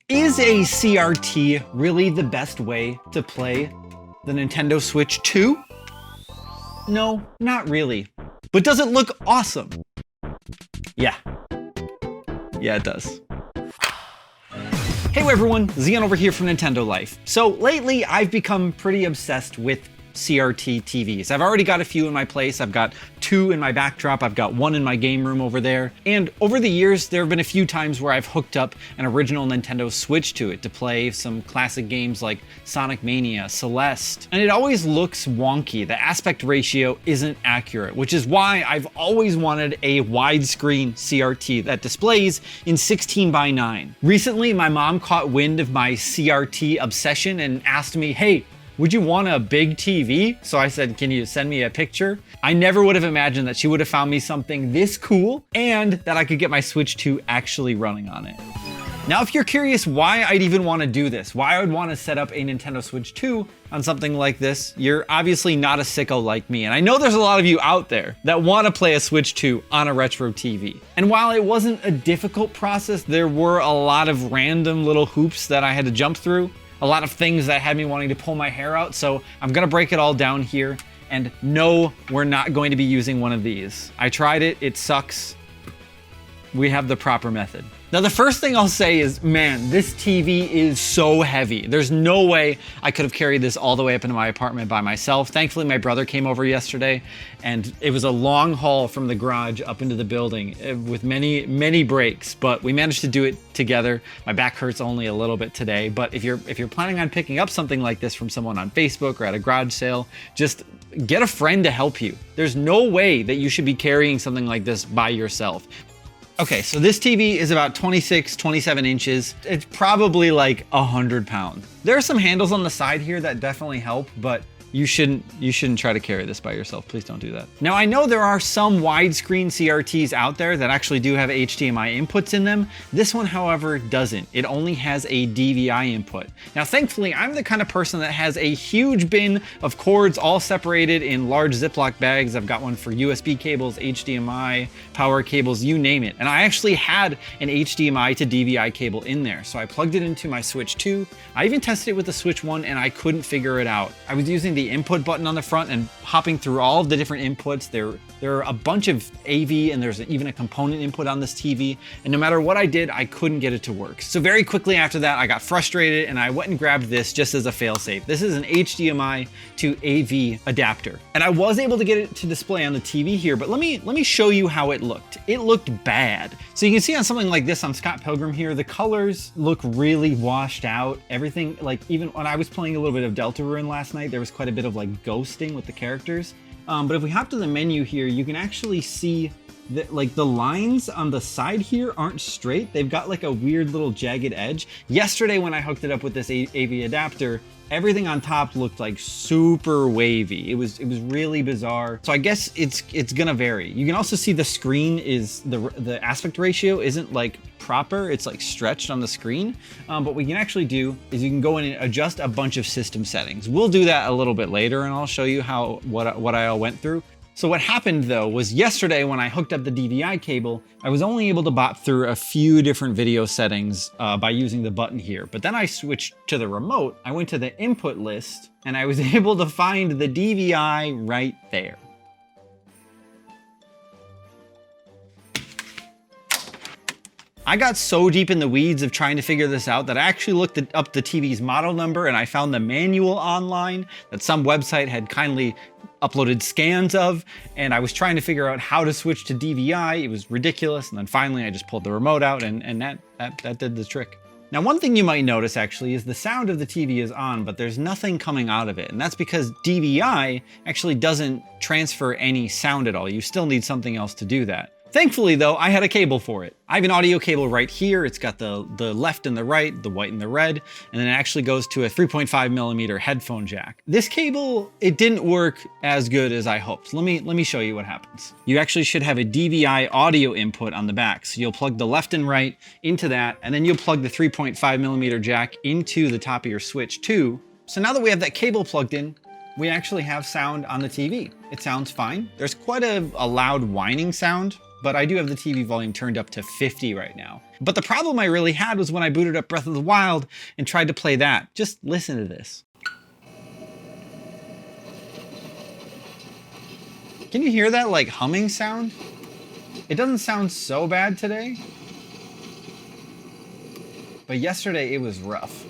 Is a CRT really the best way to play the Nintendo Switch 2? No, not really. But does it look awesome? Yeah. Yeah, it does. Hey everyone, Zion over here from Nintendo Life. So lately I've become pretty obsessed with CRT TVs. I've already got a few in my place. I've got 2 in my backdrop. I've got 1 in my game room over there. And over the years, there have been a few times where I've hooked up an original Nintendo Switch to it to play some classic games like Sonic Mania, Celeste. And it always looks wonky. The aspect ratio isn't accurate, which is why I've always wanted a widescreen CRT that displays in 16:9. Recently, my mom caught wind of my CRT obsession and asked me, hey, would you want a big TV? So I said, can you send me a picture? I never would have imagined that she would have found me something this cool and that I could get my Switch 2 actually running on it. Now, if you're curious why I'd even want to do this, why I would want to set up a Nintendo Switch 2 on something like this, you're obviously not a sicko like me. And I know there's a lot of you out there that want to play a Switch 2 on a retro TV. And while it wasn't a difficult process, there were a lot of random little hoops that I had to jump through. A lot of things that had me wanting to pull my hair out, so I'm gonna break it all down here. And no, we're not going to be using one of these. I tried it, it sucks. We have the proper method. Now, the first thing I'll say is, man, this TV is so heavy. There's no way I could have carried this all the way up into my apartment by myself. Thankfully, my brother came over yesterday, and it was a long haul from the garage up into the building with many, many breaks, but we managed to do it together. My back hurts only a little bit today, but if you're planning on picking up something like this from someone on Facebook or at a garage sale, just get a friend to help you. There's no way that you should be carrying something like this by yourself. Okay, so this TV is about 26, 27 inches. It's probably like 100 pounds. There are some handles on the side here that definitely help, but you shouldn't try to carry this by yourself. Please don't do that. Now, I know there are some widescreen CRTs out there that actually do have HDMI inputs in them. This one, however, doesn't. It only has a DVI input. Now, thankfully, I'm the kind of person that has a huge bin of cords all separated in large Ziploc bags. I've got one for USB cables, HDMI, power cables, you name it. And I actually had an HDMI to DVI cable in there. So I plugged it into my Switch 2. I even tested it with the Switch 1 and I couldn't figure it out. I was using the input button on the front and hopping through all of the different inputs. There are a bunch of AV and there's even a component input on this TV. And no matter what I did, I couldn't get it to work. So very quickly after that, I got frustrated and I went and grabbed this just as a failsafe. This is an HDMI to AV adapter. And I was able to get it to display on the TV here, but let me show you how it looked. It looked bad. So you can see on something like this on Scott Pilgrim here, the colors look really washed out. Everything, like even when I was playing a little bit of Deltarune last night, there was quite a bit of like ghosting with the characters. But if we hop to the menu here, you can actually see that like the lines on the side here aren't straight. They've got like a weird little jagged edge. Yesterday when I hooked it up with this AV adapter, everything on top looked like super wavy. It was really bizarre. So I guess it's gonna vary. You can also see the screen is the aspect ratio isn't like proper. It's like stretched on the screen. But what we can actually do is you can go in and adjust a bunch of system settings. We'll do that a little bit later and I'll show you what I all went through. So what happened though was yesterday when I hooked up the DVI cable, I was only able to bop through a few different video settings by using the button here. But then I switched to the remote, I went to the input list and I was able to find the DVI right there. I got so deep in the weeds of trying to figure this out that I actually looked up the TV's model number and I found the manual online that some website had kindly uploaded scans of, and I was trying to figure out how to switch to DVI. It was ridiculous, and then finally I just pulled the remote out and that did the trick. Now, one thing you might notice actually is the sound of the TV is on, but there's nothing coming out of it, and that's because DVI actually doesn't transfer any sound at all. You still need something else to do that. Thankfully though, I had a cable for it. I have an audio cable right here. It's got the left and the right, the white and the red, and then it actually goes to a 3.5mm headphone jack. This cable, it didn't work as good as I hoped. Let me show you what happens. You actually should have a DVI audio input on the back. So you'll plug the left and right into that, and then you'll plug the 3.5mm jack into the top of your Switch 2. So now that we have that cable plugged in, we actually have sound on the TV. It sounds fine. There's quite a loud whining sound, but I do have the TV volume turned up to 50 right now. But the problem I really had was when I booted up Breath of the Wild and tried to play that. Just listen to this. Can you hear that like humming sound? It doesn't sound so bad today, but yesterday it was rough.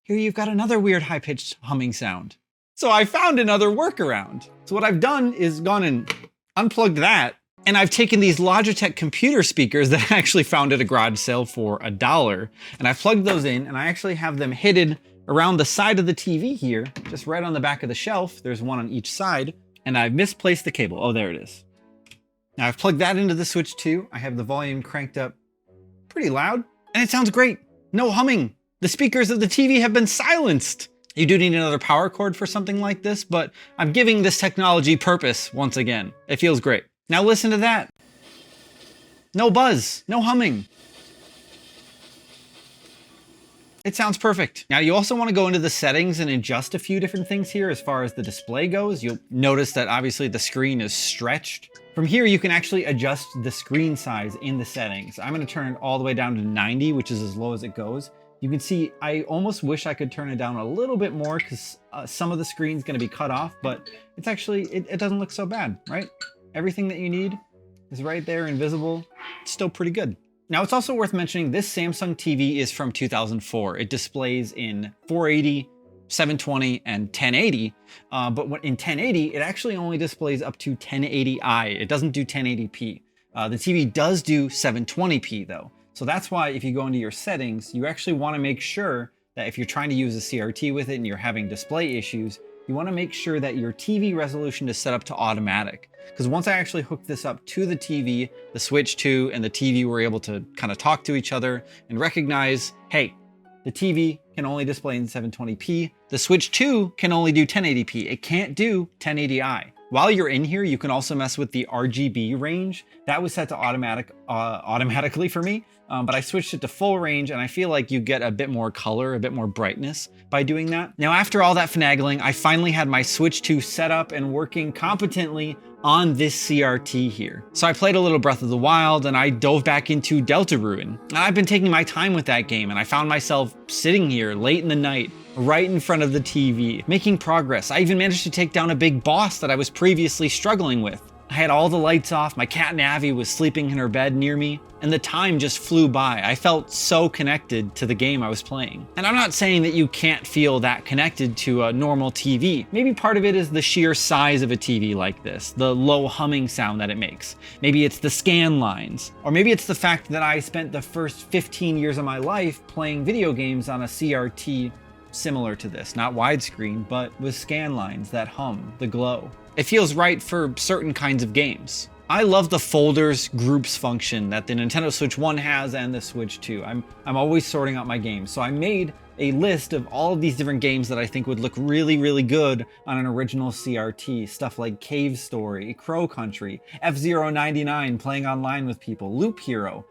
Here you've got another weird high-pitched humming sound. So I found another workaround. So what I've done is gone and unplugged that, and I've taken these Logitech computer speakers that I actually found at a garage sale for $1, and I plugged those in, and I actually have them hidden around the side of the TV here, just right on the back of the shelf. There's one on each side, and I've misplaced the cable. Oh, there it is. Now I've plugged that into the Switch 2. I have the volume cranked up pretty loud, and it sounds great. No humming. The speakers of the TV have been silenced. You do need another power cord for something like this, but I'm giving this technology purpose once again. It feels great. Now listen to that. No buzz, no humming. It sounds perfect. Now you also want to go into the settings and adjust a few different things here as far as the display goes. You'll notice that obviously the screen is stretched. From here, you can actually adjust the screen size in the settings. I'm going to turn it all the way down to 90, which is as low as it goes. You can see, I almost wish I could turn it down a little bit more because some of the screen's going to be cut off, but it's actually, it doesn't look so bad, right? Everything that you need is right there, invisible. It's still pretty good. Now, it's also worth mentioning this Samsung TV is from 2004. It displays in 480, 720, and 1080. But in 1080, it actually only displays up to 1080i. It doesn't do 1080p. The TV does do 720p though. So that's why if you go into your settings, you actually want to make sure that if you're trying to use a CRT with it and you're having display issues, you want to make sure that your TV resolution is set up to automatic. Because once I actually hooked this up to the TV, the Switch 2 and the TV were able to kind of talk to each other and recognize, hey, the TV can only display in 720p. The Switch 2 can only do 1080p. It can't do 1080i. While you're in here, you can also mess with the RGB range. That was set to automatically for me, but I switched it to full range, and I feel like you get a bit more color, a bit more brightness by doing that. Now, after all that finagling, I finally had my Switch 2 set up and working competently on this CRT here. So I played a little Breath of the Wild, and I dove back into Deltarune. And I've been taking my time with that game, and I found myself sitting here late in the night, right in front of the TV, making progress. I even managed to take down a big boss that I was previously struggling with. I had all the lights off, my cat Navi was sleeping in her bed near me, and the time just flew by. I felt so connected to the game I was playing. And I'm not saying that you can't feel that connected to a normal TV. Maybe part of it is the sheer size of a TV like this, the low humming sound that it makes. Maybe it's the scan lines, or maybe it's the fact that I spent the first 15 years of my life playing video games on a CRT similar to this, not widescreen, but with scan lines that hum, the glow. It feels right for certain kinds of games. I love the folders groups function that the Nintendo Switch 1 has and the Switch 2. I'm always sorting out my games. So I made a list of all of these different games that I think would look really, really good on an original CRT. Stuff like Cave Story, Crow Country, F-Zero 99 playing online with people, Loop Hero,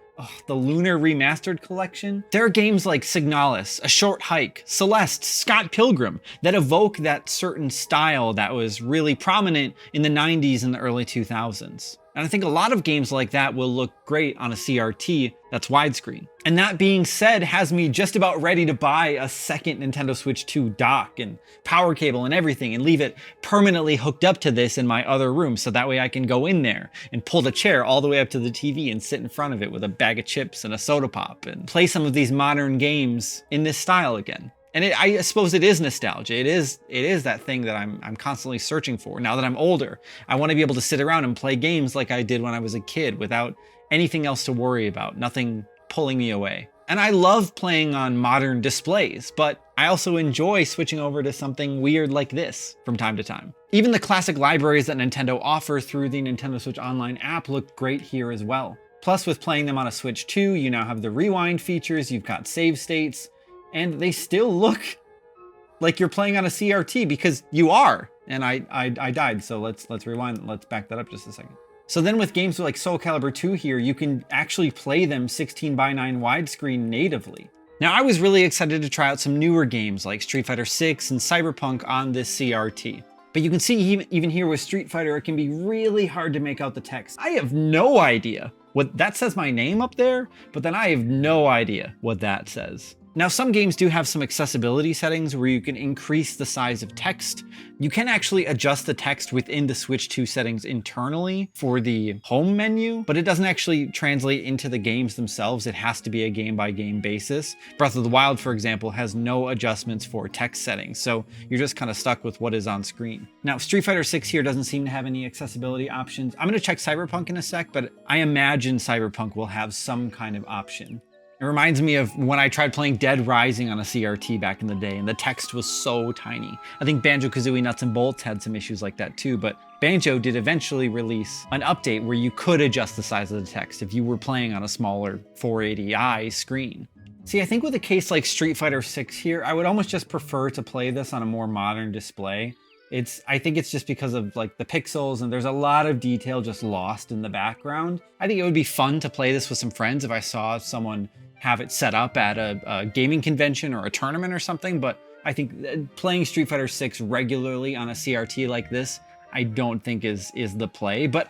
the Lunar Remastered Collection. There are games like Signalis, A Short Hike, Celeste, Scott Pilgrim that evoke that certain style that was really prominent in the 90s and the early 2000s. And I think a lot of games like that will look great on a CRT that's widescreen. And that being said, has me just about ready to buy a second Nintendo Switch 2 dock and power cable and everything and leave it permanently hooked up to this in my other room, so that way I can go in there and pull the chair all the way up to the TV and sit in front of it with a bag of chips and a soda pop and play some of these modern games in this style again. And I suppose it is nostalgia. It is that thing that I'm constantly searching for. Now that I'm older, I want to be able to sit around and play games like I did when I was a kid without anything else to worry about, nothing pulling me away. And I love playing on modern displays, but I also enjoy switching over to something weird like this from time to time. Even the classic libraries that Nintendo offers through the Nintendo Switch Online app look great here as well. Plus, with playing them on a Switch 2, you now have the rewind features, you've got save states, and they still look like you're playing on a CRT because you are. And I died, so let's rewind. Let's back that up just a second. So then with games like Soul Calibur 2 here, you can actually play them 16:9 widescreen natively. Now, I was really excited to try out some newer games like Street Fighter 6 and Cyberpunk on this CRT. But you can see even here with Street Fighter, it can be really hard to make out the text. I have no idea what that says, my name up there, but then I have no idea what that says. Now, some games do have some accessibility settings where you can increase the size of text. You can actually adjust the text within the Switch 2 settings internally for the home menu, but it doesn't actually translate into the games themselves. It has to be a game-by-game basis. Breath of the Wild, for example, has no adjustments for text settings, so you're just kind of stuck with what is on screen. Now, Street Fighter 6 here doesn't seem to have any accessibility options. I'm going to check Cyberpunk in a sec, but I imagine Cyberpunk will have some kind of option. It reminds me of when I tried playing Dead Rising on a CRT back in the day, and the text was so tiny. I think Banjo-Kazooie Nuts and Bolts had some issues like that too, but Banjo did eventually release an update where you could adjust the size of the text if you were playing on a smaller 480i screen. See, I think with a case like Street Fighter 6 here, I would almost just prefer to play this on a more modern display. I think it's just because of like the pixels, and there's a lot of detail just lost in the background. I think it would be fun to play this with some friends if I saw someone have it set up at a gaming convention or a tournament or something, but I think playing Street Fighter 6 regularly on a CRT like this, I don't think is the play. But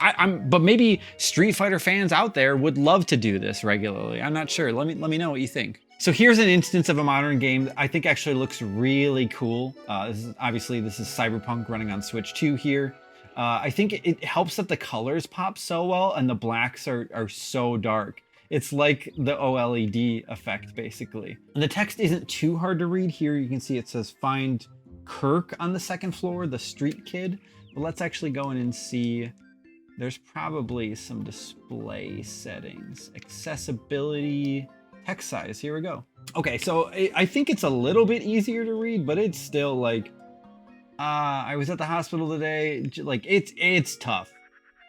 but maybe Street Fighter fans out there would love to do this regularly. I'm not sure. Let me know what you think. So here's an instance of a modern game that I think actually looks really cool. This is Cyberpunk running on Switch 2 here. I think it helps that the colors pop so well and the blacks are so dark. It's like the OLED effect, basically. And the text isn't too hard to read here. You can see it says find Kirk on the second floor, the street kid. But let's actually go in and see. There's probably some display settings. Accessibility, text size, here we go. Okay, so I think it's a little bit easier to read, but it's still like, I was at the hospital today. Like, it's tough.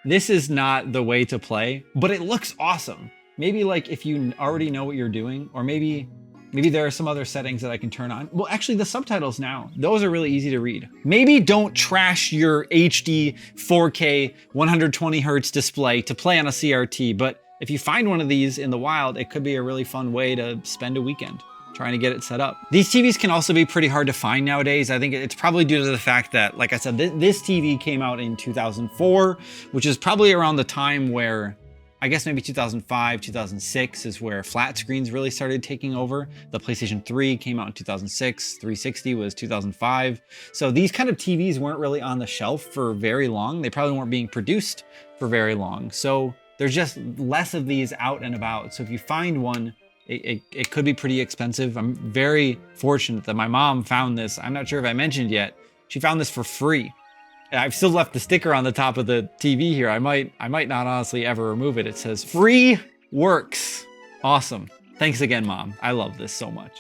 This is not the way to play, but it looks awesome. Maybe like if you already know what you're doing, or maybe there are some other settings that I can turn on. Well, actually the subtitles now, those are really easy to read. Maybe don't trash your HD 4K 120 hertz display to play on a CRT, but if you find one of these in the wild, it could be a really fun way to spend a weekend trying to get it set up. These TVs can also be pretty hard to find nowadays. I think it's probably due to the fact that, like I said, this TV came out in 2004, which is probably around the time where, I guess maybe 2005, 2006 is where flat screens really started taking over. The PlayStation 3 came out in 2006, 360 was 2005. So these kind of TVs weren't really on the shelf for very long. They probably weren't being produced for very long. So there's just less of these out and about. So if you find one, it could be pretty expensive. I'm very fortunate that my mom found this. I'm not sure if I mentioned yet. She found this for free. I've still left the sticker on the top of the TV here. I might not honestly ever remove it. It says free works. Awesome. Thanks again, Mom. I love this so much.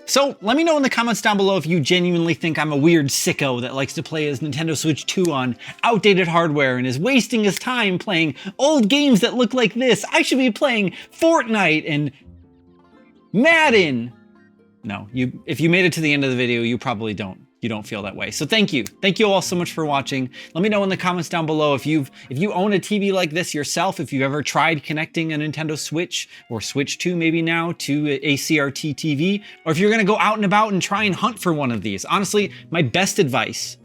So let me know in the comments down below if you genuinely think I'm a weird sicko that likes to play his Nintendo Switch 2 on outdated hardware and is wasting his time playing old games that look like this. I should be playing Fortnite and Madden. No, if you made it to the end of the video, you probably don't. You don't feel that way. So thank you. Thank you all so much for watching. Let me know in the comments down below if you own a TV like this yourself, if you've ever tried connecting a Nintendo Switch or Switch 2 maybe now to a CRT TV, or if you're going to go out and about and try and hunt for one of these. Honestly, my best advice,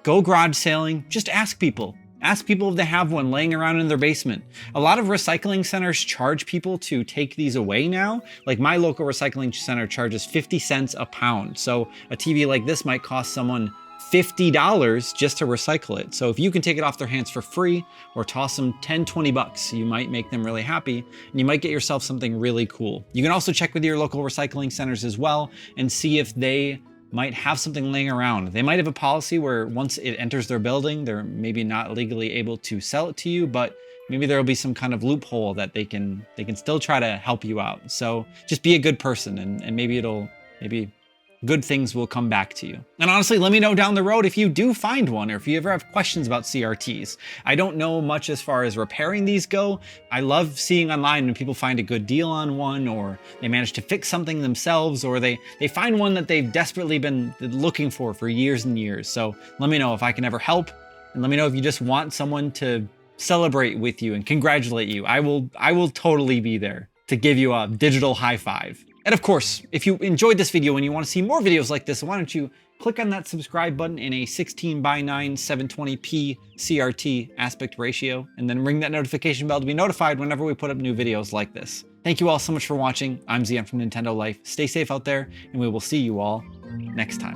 go garage sailing, just ask people. Ask people if they have one laying around in their basement. A lot of recycling centers charge people to take these away now. Like my local recycling center charges 50 cents a pound. So a TV like this might cost someone $50 just to recycle it. So if you can take it off their hands for free or toss them 10, 20 bucks, you might make them really happy and you might get yourself something really cool. You can also check with your local recycling centers as well and see if they might have something laying around. They might have a policy where once it enters their building, they're maybe not legally able to sell it to you, but maybe there'll be some kind of loophole that they can still try to help you out. So just be a good person and maybe good things will come back to you. And honestly, let me know down the road if you do find one or if you ever have questions about CRTs. I don't know much as far as repairing these go. I love seeing online when people find a good deal on one, or they manage to fix something themselves, or they find one that they've desperately been looking for years and years. So let me know if I can ever help, and let me know if you just want someone to celebrate with you and congratulate you. I will totally be there to give you a digital high five. And of course, if you enjoyed this video and you want to see more videos like this, why don't you click on that subscribe button in a 16:9 720p CRT aspect ratio, and then ring that notification bell to be notified whenever we put up new videos like this. Thank you all so much for watching. I'm Zian from Nintendo Life. Stay safe out there, and we will see you all next time.